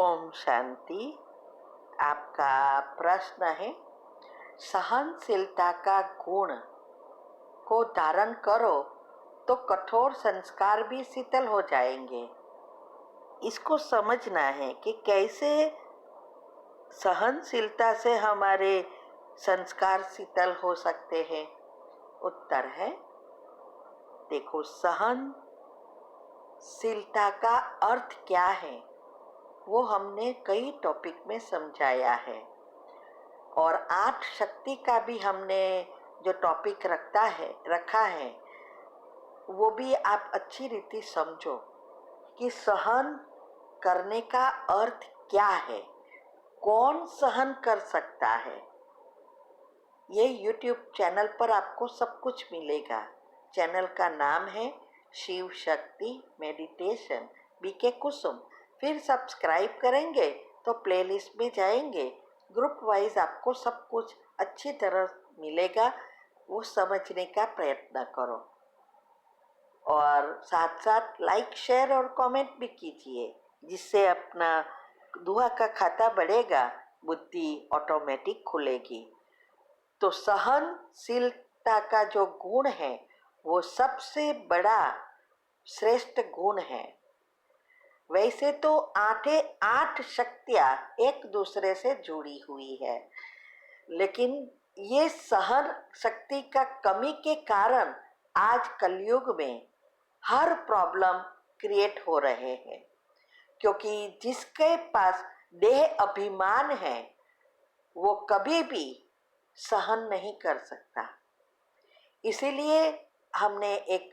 ओम शांति। आपका प्रश्न है, सहनशीलता का गुण को धारण करो तो कठोर संस्कार भी शीतल हो जाएंगे। इसको समझना है कि कैसे सहनशीलता से हमारे संस्कार शीतल हो सकते हैं। उत्तर है, देखो, सहनशीलता का अर्थ क्या है वो हमने कई टॉपिक में समझाया है, और 8 शक्ति का भी हमने जो टॉपिक रखा है वो भी आप अच्छी रीति समझो कि सहन करने का अर्थ क्या है, कौन सहन कर सकता है। ये YouTube चैनल पर आपको सब कुछ मिलेगा। चैनल का नाम है शिव शक्ति मेडिटेशन बीके कुसुम। फिर सब्सक्राइब करेंगे तो प्लेलिस्ट में जाएंगे, ग्रुप वाइज आपको सब कुछ अच्छी तरह मिलेगा। वो समझने का प्रयत्न करो और साथ साथ लाइक शेयर और कमेंट भी कीजिए, जिससे अपना दुआ का खाता बढ़ेगा, बुद्धि ऑटोमेटिक खुलेगी। तो सहनशीलता का जो गुण है वो सबसे बड़ा श्रेष्ठ गुण है। वैसे तो 8 शक्तियां एक दूसरे से जुड़ी हुई है, लेकिन ये सहन शक्ति का कमी के कारण आज कलयुग में हर प्रॉब्लम क्रिएट हो रहे हैं, क्योंकि जिसके पास देह अभिमान है वो कभी भी सहन नहीं कर सकता। इसीलिए हमने एक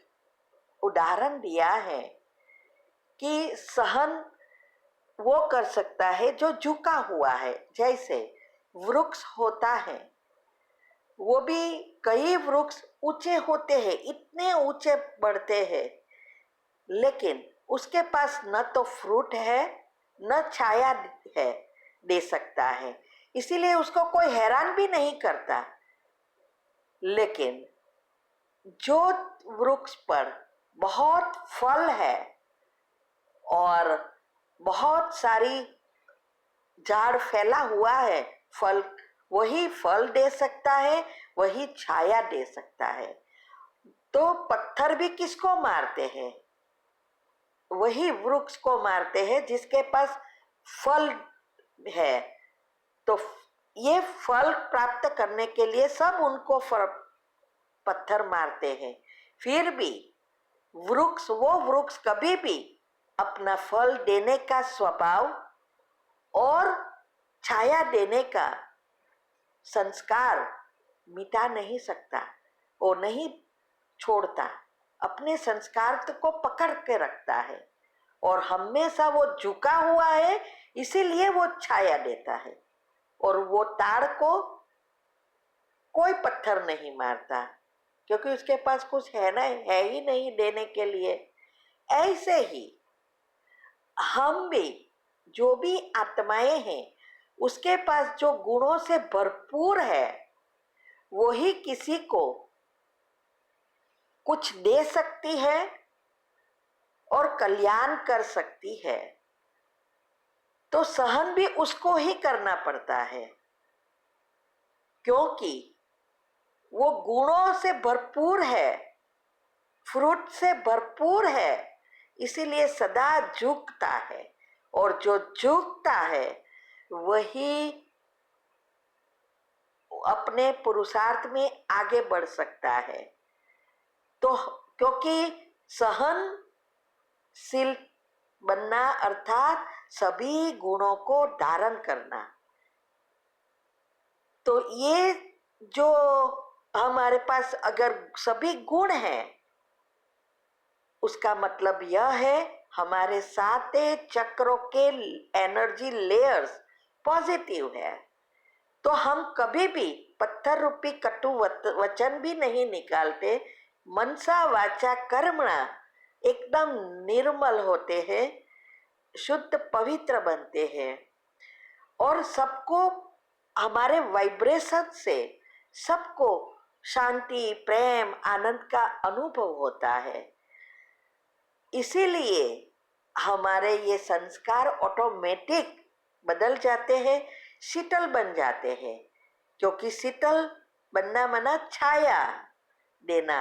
उदाहरण दिया है कि सहन वो कर सकता है जो झुका हुआ है। जैसे वृक्ष होता है, वो भी कई वृक्ष ऊंचे होते हैं, इतने ऊंचे बढ़ते हैं, लेकिन उसके पास न तो फ्रूट है न छाया है दे सकता है, इसीलिए उसको कोई हैरान भी नहीं करता। लेकिन जो वृक्ष पर बहुत फल है और बहुत सारी झाड़ फैला हुआ है, फल वही फल दे सकता है, वही छाया दे सकता है। तो पत्थर भी किसको मारते हैं? वही वृक्ष को मारते हैं जिसके पास फल है। तो ये फल प्राप्त करने के लिए सब उनको पत्थर मारते हैं, फिर भी वो वृक्ष कभी भी अपना फल देने का स्वभाव और छाया देने का संस्कार मिटा नहीं सकता, वो नहीं छोड़ता, अपने संस्कार को पकड़ के रखता है और हमेशा वो झुका हुआ है, इसीलिए वो छाया देता है। और वो ताड़ को कोई पत्थर नहीं मारता, क्योंकि उसके पास कुछ है ही नहीं देने के लिए। ऐसे ही हम भी, जो भी आत्माएं हैं, उसके पास जो गुणों से भरपूर है, वही किसी को कुछ दे सकती है और कल्याण कर सकती है। तो सहन भी उसको ही करना पड़ता है, क्योंकि वो गुणों से भरपूर है, फ्रूट से भरपूर है, इसीलिए सदा झुकता है। और जो झुकता है वही अपने पुरुषार्थ में आगे बढ़ सकता है। तो क्योंकि सहनशील बनना अर्थात सभी गुणों को धारण करना। तो ये जो हमारे पास अगर सभी गुण हैं, उसका मतलब यह है हमारे 7 चक्रों के एनर्जी लेयर्स पॉजिटिव है। तो हम कभी भी पत्थर रूपी कटु वचन भी नहीं निकालते, मनसा वाचा कर्मणा एकदम निर्मल होते हैं, शुद्ध पवित्र बनते हैं, और सबको हमारे वाइब्रेशन से सबको शांति, प्रेम, आनंद का अनुभव होता है। इसीलिए हमारे ये संस्कार ऑटोमेटिक बदल जाते हैं, शीतल बन जाते हैं। क्योंकि शीतल बनना मना छाया देना,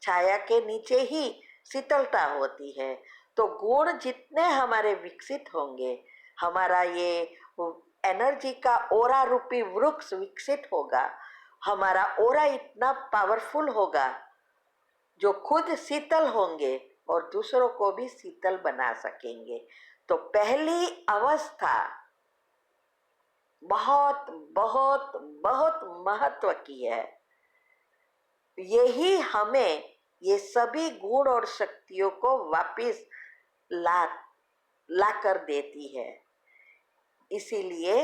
छाया के नीचे ही शीतलता होती है। तो गुण जितने हमारे विकसित होंगे, हमारा ये एनर्जी का ओरा रूपी वृक्ष विकसित होगा, हमारा ओरा इतना पावरफुल होगा जो खुद शीतल होंगे और दूसरों को भी शीतल बना सकेंगे। तो पहली अवस्था बहुत बहुत बहुत महत्व की है। यही हमें ये सभी गुण और शक्तियों को वापस ला कर देती है। इसीलिए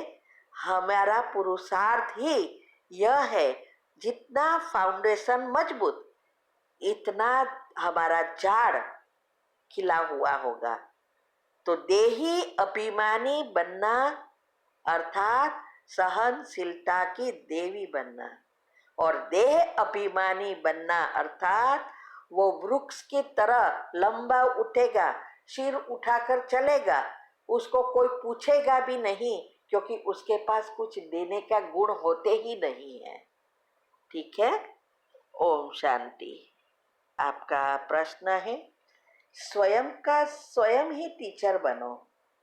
हमारा पुरुषार्थ ही यह है, जितना फाउंडेशन मजबूत इतना हमारा झाड़ खिला हुआ होगा। तो देही अभिमानी बनना अर्थात सहनशीलता की देवी बनना, और देह अभिमानी बनना अर्थात वो वृक्ष की तरह लंबा उठेगा, सिर उठाकर चलेगा, उसको कोई पूछेगा भी नहीं, क्योंकि उसके पास कुछ देने का गुण होते ही नहीं है। ठीक है। ओम शांति। आपका प्रश्न है, स्वयं का स्वयं ही टीचर बनो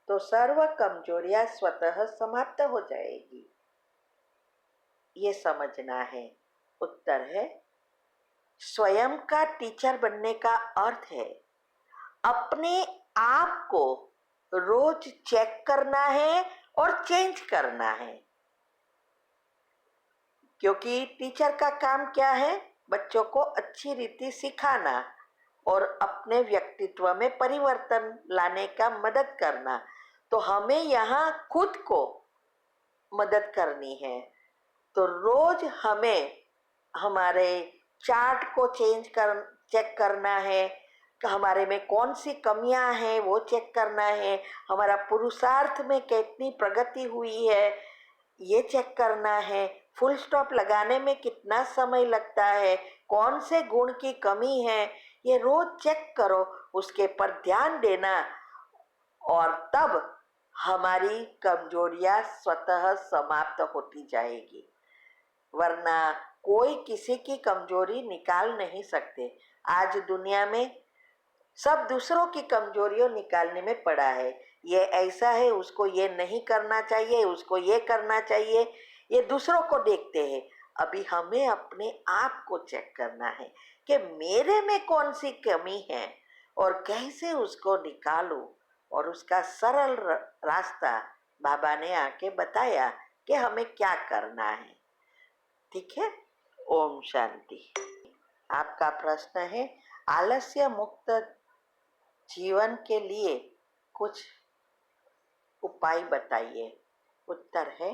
तो सर्व कमजोरियां स्वतः समाप्त हो जाएगी। ये समझना है। उत्तर है, स्वयं का टीचर बनने का अर्थ है अपने आप को रोज चेक करना है और चेंज करना है। क्योंकि टीचर का काम क्या है? बच्चों को अच्छी रीति सिखाना और अपने व्यक्तित्व में परिवर्तन लाने का मदद करना। तो हमें यहाँ खुद को मदद करनी है। तो रोज हमें हमारे चार्ट को चेक करना है, हमारे में कौन सी कमियां हैं वो चेक करना है, हमारा पुरुषार्थ में कितनी प्रगति हुई है ये चेक करना है, फुल स्टॉप लगाने में कितना समय लगता है, कौन से गुण की कमी है, ये रोज चेक करो, उसके पर ध्यान देना, और तब हमारी कमजोरियां स्वतः समाप्त होती जाएगी। वरना कोई किसी की कमजोरी निकाल नहीं सकते। आज दुनिया में सब दूसरों की कमजोरियों निकालने में पड़ा है। ये ऐसा है, उसको ये नहीं करना चाहिए, उसको ये करना चाहिए, ये दूसरों को देखते हैं। अभी हमें अपने आप को चेक करना है कि मेरे में कौन सी कमी है और कैसे उसको निकालूं, और उसका सरल रास्ता बाबा ने आके बताया कि हमें क्या करना है। ठीक है। ओम शांति। आपका प्रश्न है, आलस्य मुक्त जीवन के लिए कुछ उपाय बताइए। उत्तर है,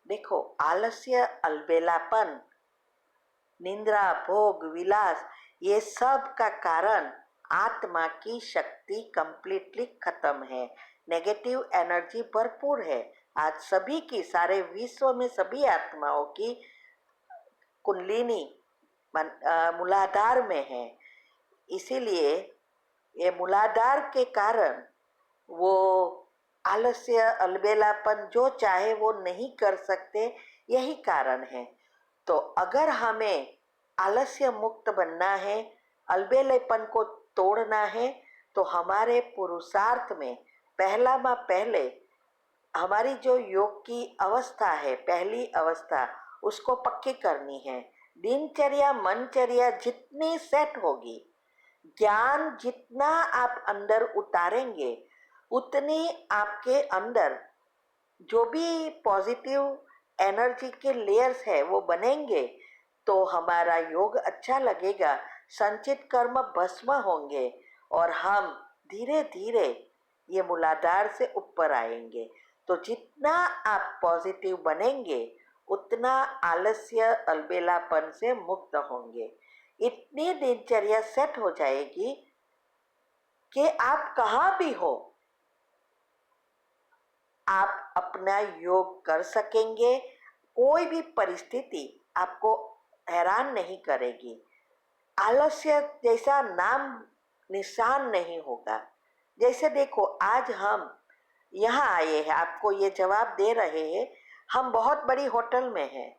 देखो, आलस्य, अलबेलापन, निंद्रा, भोग, विलास, ये सब का कारण आत्मा की शक्ति कंप्लीटली खत्म है। नेगेटिव एनर्जी भरपूर है। आज सभी की, सारे विश्व में सभी आत्माओं की कुंडलिनी मूलाधार में है। इसीलिए ये मूलाधार के कारण वो आलस्य, अलबेलापन जो चाहे वो नहीं कर सकते, यही कारण है। तो अगर हमें आलस्य मुक्त बनना है, अलबेलेपन को तोड़ना है, तो हमारे पुरुषार्थ में पहले हमारी जो योग की अवस्था है, पहली अवस्था, उसको पक्की करनी है। दिनचर्या, मनचर्या जितनी सेट होगी, ज्ञान जितना आप अंदर उतारेंगे, उतनी आपके अंदर जो भी पॉजिटिव एनर्जी के लेयर्स है वो बनेंगे। तो हमारा योग अच्छा लगेगा, संचित कर्म भस्म होंगे और हम धीरे धीरे ये मूलाधार से ऊपर आएंगे। तो जितना आप पॉजिटिव बनेंगे, उतना आलस्य, अलबेलापन से मुक्त होंगे। इतनी दिनचर्या सेट हो जाएगी कि आप कहाँ भी हो, आप अपना योग कर सकेंगे। कोई भी परिस्थिति आपको हैरान नहीं करेगी। आलस्य जैसा नाम निशान नहीं होगा। जैसे देखो आज हम यहाँ आए हैं, आपको ये जवाब दे रहे हैं, हम बहुत बड़ी होटल में हैं,